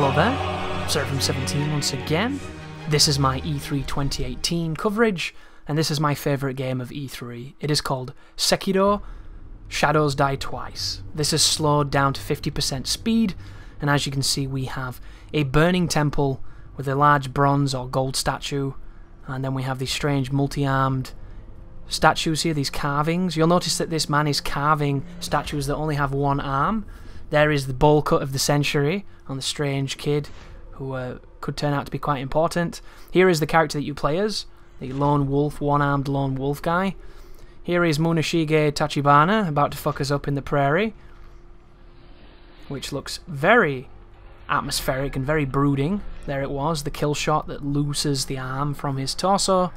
Hello there, Seraph17 once again. This is my E3 2018 coverage, and this is my favourite game of E3. It is called Sekiro, Shadows Die Twice. This is slowed down to 50% speed, and as you can see we have a burning temple with a large bronze or gold statue, and then we have these strange multi-armed statues here, these carvings. You'll notice that this man is carving statues that only have one arm. There is the bowl cut of the century on the strange kid who could turn out to be quite important. Here is the character that you play as, the lone wolf, one-armed lone wolf guy. Here is Munashige Tachibana, about to fuck us up in the prairie, which looks very atmospheric and very brooding. There it was, the kill shot that looses the arm from his torso.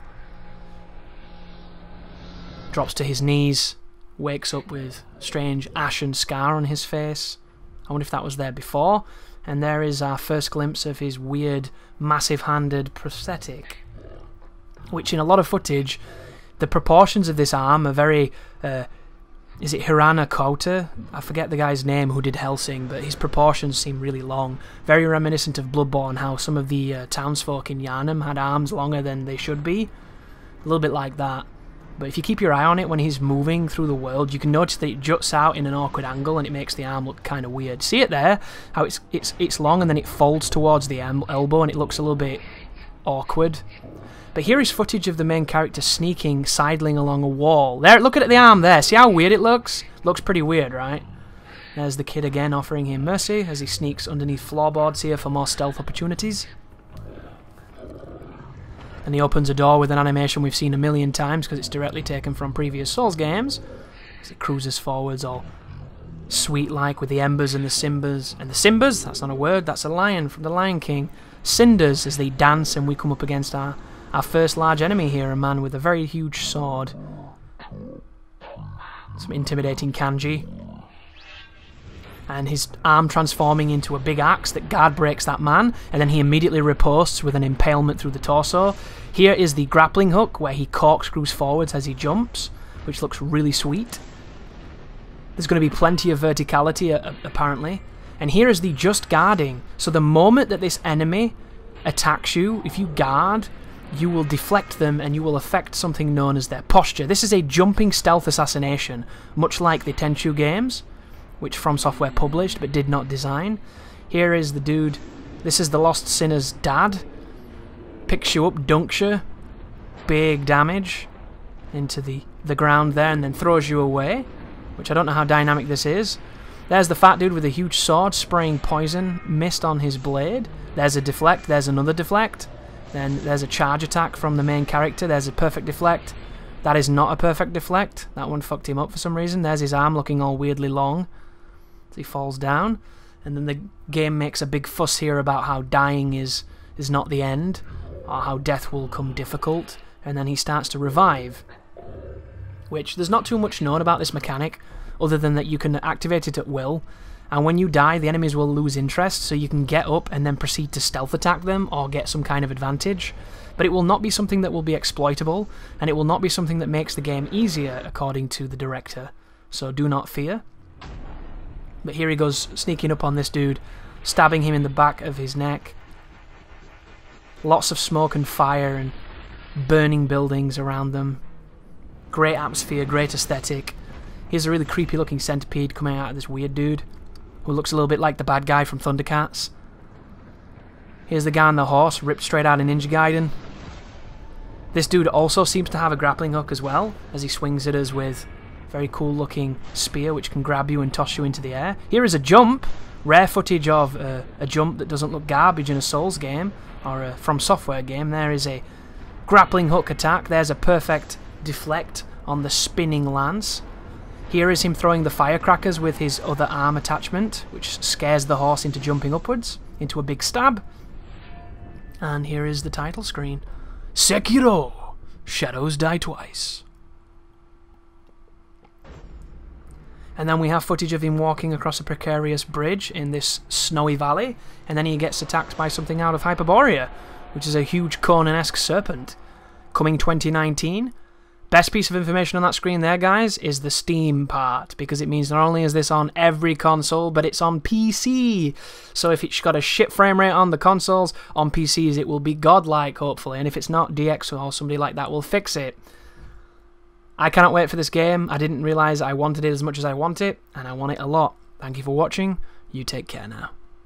Drops to his knees, wakes up with a strange ashen scar on his face. I wonder if that was there before. And there is our first glimpse of his weird, massive-handed prosthetic, which in a lot of footage, the proportions of this arm are very... is it Hirana Kouta? I forget the guy's name who did Hellsing, but his proportions seem really long. Very reminiscent of Bloodborne, how some of the townsfolk in Yharnam had arms longer than they should be. A little bit like that. But if you keep your eye on it when he's moving through the world, you can notice that it juts out in an awkward angle and it makes the arm look kind of weird. See it there? How it's long and then it folds towards the elbow and it looks a little bit awkward. But here is footage of the main character sneaking, sidling along a wall. There, look at the arm there. See how weird it looks? Looks pretty weird, right? There's the kid again offering him mercy as he sneaks underneath floorboards here for more stealth opportunities. And he opens a door with an animation we've seen a million times because it's directly taken from previous Souls games. As it cruises forwards all sweet-like with the embers and the cimbers. And the cimbers? That's not a word, that's a lion from the Lion King. Cinders as they dance and we come up against our first large enemy here, a man with a very huge sword. Some intimidating kanji. And his arm transforming into a big axe that guard breaks that man, and then he immediately riposts with an impalement through the torso. Here is the grappling hook where he corkscrews forwards as he jumps, which looks really sweet. There's going to be plenty of verticality apparently. And here is the just guarding. So the moment that this enemy attacks you, if you guard, you will deflect them and you will affect something known as their posture. This is a jumping stealth assassination, much like the Tenchu games, which From Software published but did not design. Here is the dude, this is the Lost Sinner's dad. Picks you up, dunks you, big damage into the ground there and then throws you away, which I don't know how dynamic this is. There's the fat dude with a huge sword spraying poison mist on his blade. There's a deflect, there's another deflect. Then there's a charge attack from the main character, there's a perfect deflect. That is not a perfect deflect, that one fucked him up for some reason. There's his arm looking all weirdly long. He falls down, and then the game makes a big fuss here about how dying is not the end, or how death will come difficult, and then he starts to revive, which there's not too much known about this mechanic, other than that you can activate it at will, and when you die the enemies will lose interest, so you can get up and then proceed to stealth attack them, or get some kind of advantage, but it will not be something that will be exploitable, and it will not be something that makes the game easier, according to the director, so do not fear. But here he goes, sneaking up on this dude, stabbing him in the back of his neck. Lots of smoke and fire and burning buildings around them. Great atmosphere, great aesthetic. Here's a really creepy looking centipede coming out of this weird dude, who looks a little bit like the bad guy from Thundercats. Here's the guy on the horse, ripped straight out of Ninja Gaiden. This dude also seems to have a grappling hook as well, as he swings at us with very cool looking spear which can grab you and toss you into the air. Here is a jump. Rare footage of a jump that doesn't look garbage in a Souls game or a From Software game. There is a grappling hook attack. There's a perfect deflect on the spinning lance. Here is him throwing the firecrackers with his other arm attachment, which scares the horse into jumping upwards into a big stab. And here is the title screen. Sekiro! Shadows Die Twice. And then we have footage of him walking across a precarious bridge in this snowy valley, and then he gets attacked by something out of Hyperborea, which is a huge Conan-esque serpent. Coming 2019, Best piece of information on that screen there, guys, is the Steam part, because it means not only is this on every console, but it's on PC. So if it's got a shit frame rate on the consoles, on PCs it will be godlike, hopefully, and if it's not, DX or somebody like that will fix it. I cannot wait for this game. I didn't realise I wanted it as much as I want it, and I want it a lot. Thank you for watching. You take care now.